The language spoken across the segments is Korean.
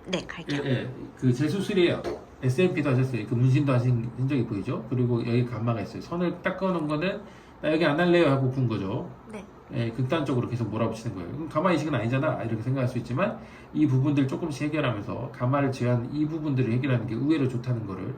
네, 갈게요. 그 재수술이에요. SMP도 하셨어요. 그 문신도 하신 흔적이 보이죠? 그리고 여기 감마가 있어요. 선을 딱 그어놓은 거는 나 여기 안 할래요 하고 군 거죠. 네. 극단적으로 계속 몰아붙이는 거예요. 그럼 가마 이식은 아니잖아 이렇게 생각할 수 있지만 이 부분들 조금씩 해결하면서 가마를 제외한 이 부분들을 해결하는 게 의외로 좋다는 거를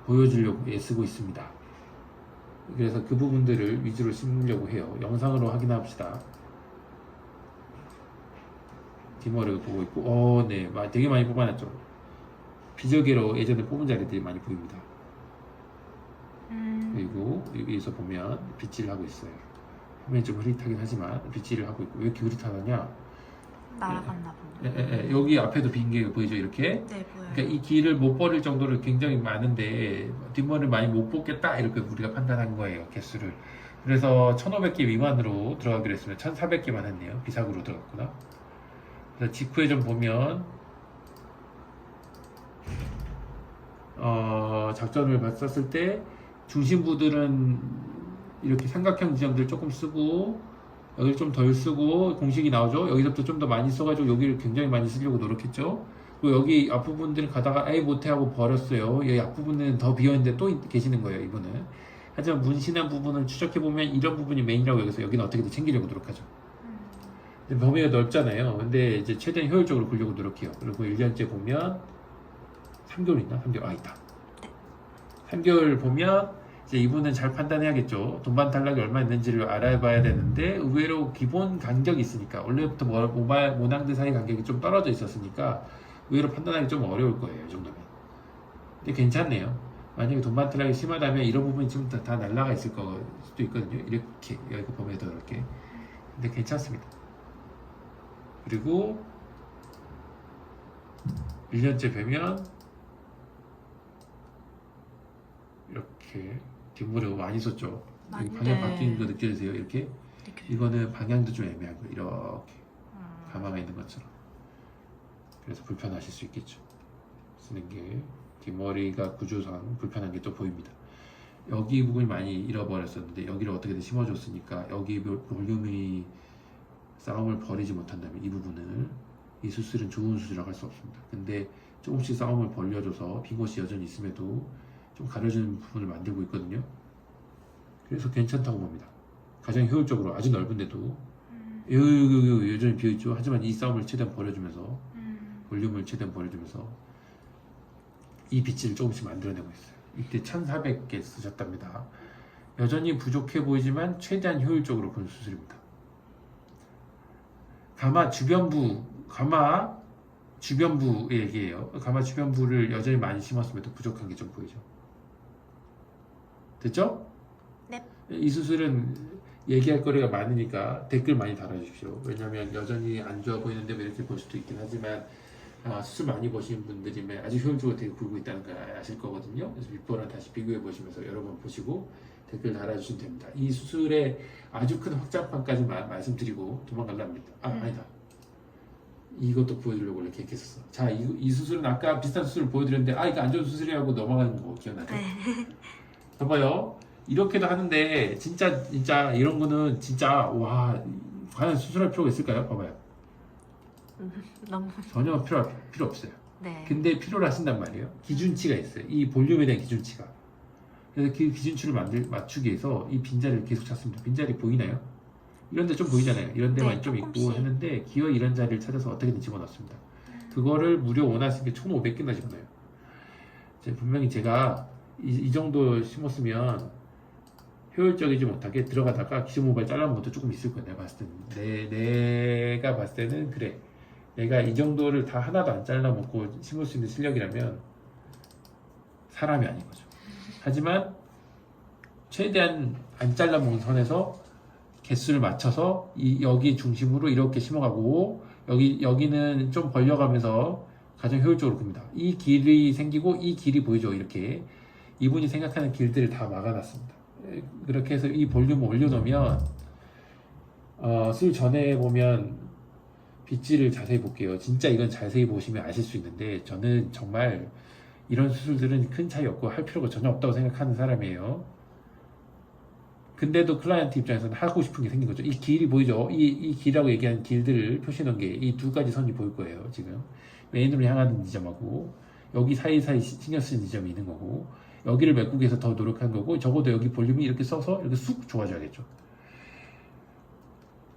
보여주려고 애쓰고 있습니다. 그래서 그 부분들을 위주로 심으려고 해요. 영상으로 확인합시다. 뒷머리를 보고 있고, 네, 되게 많이 뽑아놨죠. 비절개로 예전에 뽑은 자리들이 많이 보입니다. 그리고 여기서 보면 빗질을 하고 있어요. 화면이 좀 흐릿하긴 하지만 빗질을 하고 있고, 왜 이렇게 흐릿하냐? 날아갔나 보네. 여기 앞에도 빈 게 보이죠, 이렇게? 네, 보여요. 그러니까 이 길을 못 버릴 정도로 굉장히 많은데 뒷머리를 많이 못 뽑겠다 이렇게 우리가 판단한 거예요, 개수를. 그래서 1500개 미만으로 들어가기로 했으면 1400개만 했네요. 비사구로 들어갔구나. 그래서 직후에 좀 보면 작전을 봤었을 때 중심부들은 이렇게 삼각형 지점들 조금 쓰고 여기를 좀 덜 쓰고 공식이 나오죠. 여기서부터 좀 더 많이 써가지고 여기를 굉장히 많이 쓰려고 노력했죠. 그리고 여기 앞부분들은 가다가 에이 못해 하고 버렸어요. 여기 앞부분은 더 비어있는데 또 계시는 거예요, 이분은. 하지만 문신한 부분을 추적해보면 이런 부분이 메인이라고 여기서 여기는 어떻게든 챙기려고 노력하죠. 근데 범위가 넓잖아요. 근데 이제 최대한 효율적으로 보려고 노력해요. 그리고 1년째 보면 3개월 있나? 3개월, 있다. 3개월 보면 이제 이분은 잘 판단해야겠죠. 돈반 탈락이 얼마 있는지를 알아봐야 되는데 의외로 기본 간격이 있으니까 원래부터 모낭들 사이 간격이 좀 떨어져 있었으니까 의외로 판단하기 좀 어려울 거예요. 이 정도면. 근데 괜찮네요. 만약에 돈반 탈락이 심하다면 이런 부분이 지금 다 날라가 있을 거 수도 있거든요. 이렇게 여기 범위가 더 넓게. 근데 괜찮습니다. 그리고 1년째 뵈면 이렇게 뒷머리가 많이 썼죠. 여기 방향 바뀌는 거 느껴지세요? 이렇게? 이거는 방향도 좀 애매하고 이렇게 가마가 있는 것처럼. 그래서 불편하실 수 있겠죠. 쓰는 게 뒷머리가 구조상 불편한 게 또 보입니다. 여기 부분이 많이 잃어버렸었는데 여기를 어떻게든 심어줬으니까 여기 볼륨이 싸움을 벌이지 못한다면 이 부분을 이 수술은 좋은 수술이라고 할 수 없습니다. 근데 조금씩 싸움을 벌려줘서 빈 곳이 여전히 있음에도 좀 가려주는 부분을 만들고 있거든요. 그래서 괜찮다고 봅니다. 가장 효율적으로 아주 넓은데도 여전히 비어있죠. 하지만 이 싸움을 최대한 벌여주면서 볼륨을 최대한 벌여주면서 이 빗질을 조금씩 만들어내고 있어요. 이때 1400개 쓰셨답니다. 여전히 부족해 보이지만 최대한 효율적으로 본 수술입니다. 가마 주변부 얘기예요. 가마 주변부를 여전히 많이 심었음에도 부족한 게 좀 보이죠. 됐죠? 네. 이 수술은 얘기할 거리가 많으니까 댓글 많이 달아주십시오. 왜냐면 여전히 안 좋아 보이는데 왜 이렇게 볼 수도 있긴 하지만 수술 많이 보신 분들이면 아주 효율적으로 되게 굴고 있다는 걸 아실 거거든요. 그래서 비포랑 다시 비교해 보시면서 여러 번 보시고 댓글 달아주시면 됩니다. 이 수술의 아주 큰 확장판까지만 말씀드리고 도망갈라 합니다. 아니다. 이것도 보여드리려고 원래 계획했었어. 자, 이 수술은 아까 비슷한 수술을 보여드렸는데 이거 안 좋은 수술이라고 넘어가는 거 기억나죠? 봐봐요. 이렇게도 하는데 진짜 이런 거는 진짜 과연 수술할 필요가 있을까요? 봐봐요. 너무. 전혀 필요 없어요. 네. 근데 필요로 하신단 말이에요. 기준치가 있어요. 이 볼륨에 대한 기준치가. 그래서 그 기준치를 맞추기 위해서 이 빈자리를 계속 찾습니다. 빈자리 보이나요? 이런 데 좀 보이잖아요. 이런 데만 좀 있고 했는데 기어 이런 자리를 찾아서 어떻게든 집어넣습니다. 그거를 무려 원하시는 게 1500개나 집어넣어요. 분명히 제가 이 정도 심었으면 효율적이지 못하게 들어가다가 기존 모발 잘라놓은 것도 조금 있을 거예요. 내가 봤을 때는. 내가 봤을 때는 그래. 내가 이 정도를 다 하나도 안 잘라먹고 심을 수 있는 실력이라면 사람이 아닌 거죠. 하지만 최대한 안 잘라먹은 선에서 개수를 맞춰서 여기 중심으로 이렇게 심어가고 여기는 좀 벌려가면서 가장 효율적으로 큽니다. 이 길이 생기고 이 길이 보이죠. 이렇게 이분이 생각하는 길들을 다 막아놨습니다. 그렇게 해서 이 볼륨을 올려놓으면 수술 전에 보면 빗질을 자세히 볼게요. 진짜 이건 자세히 보시면 아실 수 있는데 저는 정말 이런 수술들은 큰 차이 없고 할 필요가 전혀 없다고 생각하는 사람이에요. 근데도 클라이언트 입장에서는 하고 싶은 게 생긴 거죠. 이 길이 보이죠? 이 길이라고 얘기한 길들을 표시해 놓은 게 이 두 가지 선이 보일 거예요. 지금 메인으로 향하는 지점하고 여기 사이사이 신경 쓰는 지점이 있는 거고 여기를 메꾸기 위해서 더 노력한 거고 적어도 여기 볼륨이 이렇게 써서 이렇게 쑥 좋아져야겠죠.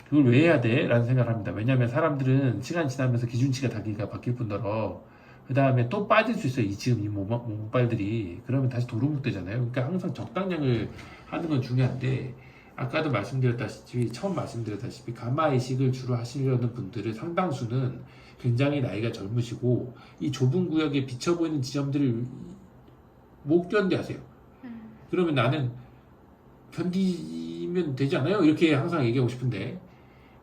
그걸 왜 해야 돼? 라는 생각을 합니다. 왜냐하면 사람들은 시간 지나면서 기준치가 다기가 바뀔 뿐더러 그 다음에 또 빠질 수 있어요. 지금 이 몸발들이. 그러면 다시 도루묵 되잖아요. 그러니까 항상 적당량을 하는 건 중요한데 아까도 말씀드렸다시피 처음 말씀드렸다시피 가마 이식을 주로 하시려는 분들의 상당수는 굉장히 나이가 젊으시고 이 좁은 구역에 비쳐 보이는 지점들을 못 견뎌하세요. 그러면 나는 견디면 되지 않아요? 이렇게 항상 얘기하고 싶은데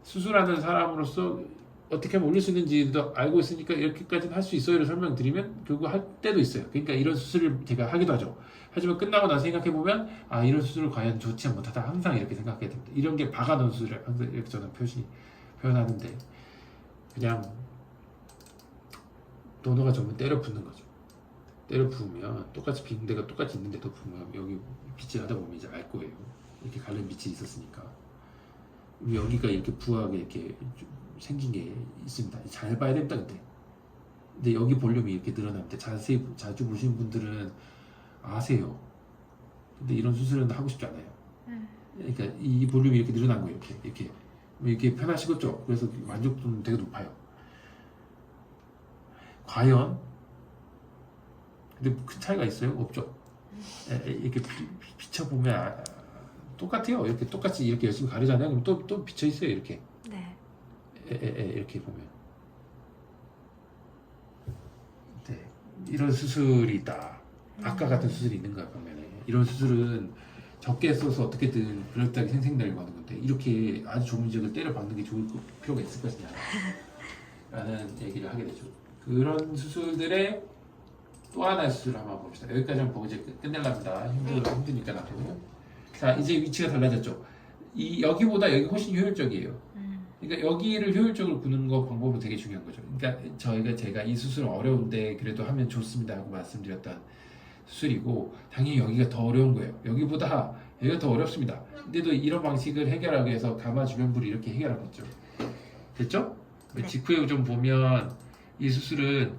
수술하는 사람으로서 어떻게 하면 올릴 수 있는지도 알고 있으니까 이렇게까지는 할 수 있어요를 설명드리면 결국 할 때도 있어요. 그러니까 이런 수술을 제가 하기도 하죠. 하지만 끝나고 나서 생각해보면 아 이런 수술을 과연 좋지 못하다 항상 이렇게 생각해야 됩니다. 이런 게 박아놓은 수술을 항상 이렇게 저는 표현하는데 그냥 도너가 전부 때려 붓는 거죠. 때려 부으면 똑같이 빈 데가 똑같이 있는데도 부으면 여기 빛이 하다 보면 이제 알 거예요. 이렇게 갈린 빛이 있었으니까 여기가 이렇게 부하게 이렇게 생긴 게 있습니다. 잘 봐야 됩니다. 근데 여기 볼륨이 이렇게 늘어납니다. 자주 보시는 분들은 아세요. 근데 이런 수술은 하고 싶지 않아요. 그러니까 이 볼륨이 이렇게 늘어난 거예요. 이렇게 편하시겠죠. 그래서 만족도는 되게 높아요. 과연 근데 큰 차이가 있어요? 없죠. 이렇게 비춰보면 똑같아요. 이렇게 똑같이 이렇게 열심히 가르잖아요. 그럼 또 비쳐 있어요. 이렇게. 네. 이렇게 보면. 네. 이런 수술이 있다. 아까 같은 수술이 있는 거야, 반면에. 이런 수술은 적게 써서 어떻게든 그럴듯하게 생생내려고 하는 건데, 이렇게 아주 좋은 지역을 때려 박는 게 좋을 필요가 있을 것이냐. 라는 얘기를 하게 되죠. 그런 수술들의 또 하나의 수술을 한번 봅시다. 여기까지 한번 보고 이제 끝내랍니다. 힘드니까 나도. 자, 이제 위치가 달라졌죠. 여기보다 여기 훨씬 효율적이에요. 그러니까 여기를 효율적으로 구는 거 방법은 되게 중요한 거죠. 그러니까 제가 이 수술은 어려운데 그래도 하면 좋습니다 하고 말씀드렸던 수술이고 당연히 여기가 더 어려운 거예요. 여기보다 여기가 더 어렵습니다. 근데도 이런 방식을 해결하기 위해서 가마 주변부를 이렇게 해결하겠죠. 됐죠? 네. 직후에 좀 보면 이 수술은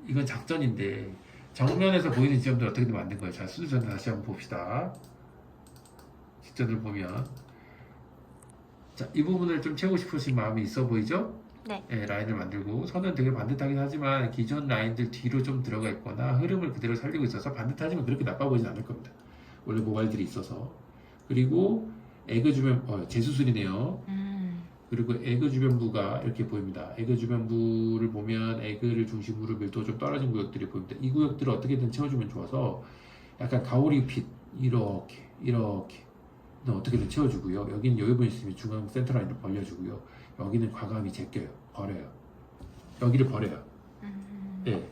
이건 작전인데 정면에서 보이는 지점들 어떻게든 만든 거예요. 자, 수술 전 다시 한번 봅시다. 직전을 보면 자, 이 부분을 좀 채우고 싶으신 마음이 있어 보이죠? 네. 라인을 만들고 선은 되게 반듯하긴 하지만 기존 라인들 뒤로 좀 들어가 있거나 흐름을 그대로 살리고 있어서 반듯하지만 그렇게 나빠 보이진 않을 겁니다. 원래 모발들이 있어서. 그리고 에그 주변 재수술이네요. 그리고 에그 주변부가 이렇게 보입니다. 에그 주변부를 보면 에그를 중심으로 밀도가 좀 떨어진 구역들이 보입니다. 이 구역들을 어떻게든 채워주면 좋아서 약간 가오리 핏 이렇게 어떻게든 채워주고요. 여기는 여유분 있으면 중앙 센터 라인을 벌려주고요. 여기는 과감히 제껴요. 버려요. 여기를 버려요. 예.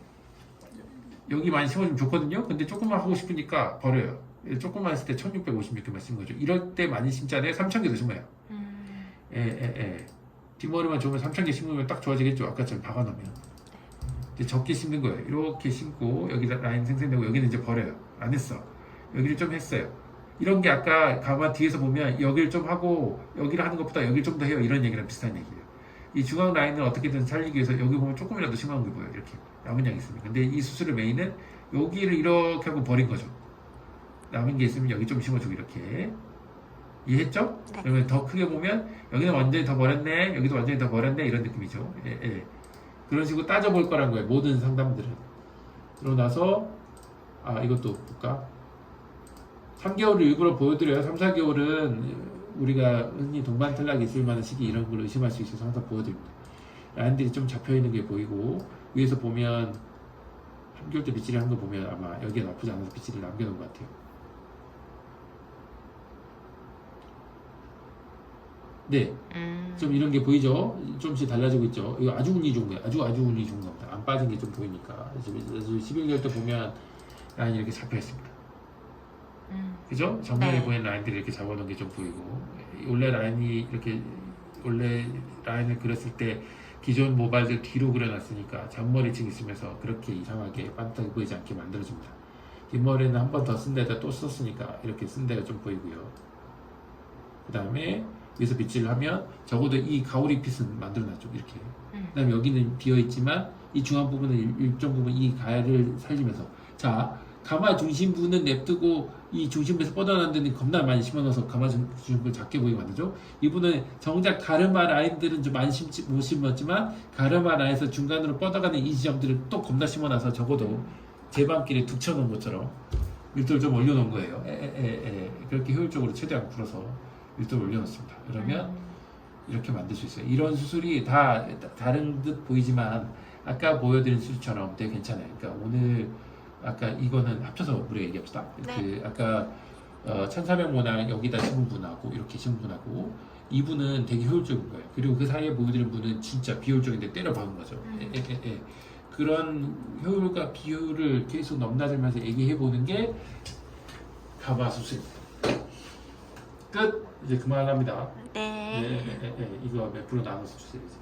여기 많이 채워주면 좋거든요. 근데 조금만 하고 싶으니까 버려요. 조금만 했을 때 1656개만 쓴 거죠. 이럴 때 많이 심잖아요. 3000개도 심어요. 뒷머리만 좋으면 3000개 심으면 딱 좋아지겠죠. 아까처럼 박아놓으면. 근데 적게 심는 거예요. 이렇게 심고 여기 라인 생성되고 여기는 이제 버려요. 안 했어. 여기를 좀 했어요. 이런 게 아까 가만 뒤에서 보면 여기를 좀 하고 여기를 하는 것보다 여기를 좀 더 해요. 이런 얘기랑 비슷한 얘기예요. 이 중앙 라인을 어떻게든 살리기 위해서 여기 보면 조금이라도 심한 게 보여요. 이렇게 남은 양이 있습니다. 근데 이 수술의 메인은 여기를 이렇게 하고 버린 거죠. 남은 게 있으면 여기 좀 심어주고 이렇게. 이해했죠? 네. 그러면 더 크게 보면 여기는 완전히 더 버렸네, 여기도 완전히 더 버렸네 이런 느낌이죠. 그런 식으로 따져볼 거란 거예요. 모든 상담들은. 그러고 나서 이것도 볼까? 3개월을 일부러 보여드려요. 3, 4개월은 우리가 흔히 동반 탈락이 있을 만한 시기 이런 걸 의심할 수 있어서 항상 보여드립니다. 라인들이 좀 잡혀있는 게 보이고 위에서 보면 3개월 때 빗질을 한 거 보면 아마 여기가 나쁘지 않아서 빗질을 남겨놓은 것 같아요. 네, 좀 이런 게 보이죠? 좀씩 달라지고 있죠? 이거 아주 운이 좋은 거예요. 아주 운이 좋은 겁니다. 안 빠진 게 좀 보이니까. 11개월 때 보면 라인이 이렇게 잡혀있습니다. 그죠? 정면에 네. 보이는 라인들이 이렇게 잡아놓은 게 좀 보이고 원래 라인을 그렸을 때 기존 모발들 뒤로 그려놨으니까 잔머리층 있으면서 그렇게 이상하게 반듯하게 보이지 않게 만들어줍니다. 뒷머리는 한 번 더 쓴 데다 또 썼으니까 이렇게 쓴 데가 좀 보이고요. 그 다음에 여기서 빗질을 하면 적어도 이 가오리 핏은 만들어놨죠. 이렇게. 음. 그 다음에 여기는 비어있지만 이 중앙 부분은 일정 부분 이 가를 살리면서 자 가마 중심부는 냅두고 이 중심부에서 뻗어나는 데는 겁나 많이 심어놔서 가마 중심부를 작게 보이게 만들죠. 이분은 정작 가르마 라인들은 좀 많이 심지 못 심었지만 가르마 라인에서 중간으로 뻗어가는 이 지점들을 또 겁나 심어놔서 적어도 제방길에 툭 쳐놓은 것처럼 밀도를 좀 올려놓은 거예요. 그렇게 효율적으로 최대한 풀어서 밀도를 올려놓습니다. 그러면 이렇게 만들 수 있어요. 이런 수술이 다 다른 듯 보이지만 아까 보여드린 수술처럼 되게 괜찮아요. 그러니까 오늘 아까 이거는 합쳐서 우리 얘기합시다. 네. 그 아까 1400모낭 여기다 심은 분하고 이렇게 심은 분하고 이분은 되게 효율적인 거예요. 그리고 그 사이에 보여드린 분은 진짜 비효율적인데 때려 박은 거죠. 그런 효율과 비효율을 계속 넘나들면서 얘기해 보는 게 가마 수술입니다. 끝. 이제 그만합니다. 네. 이거 몇 프로 나눠서 주세요. 이제.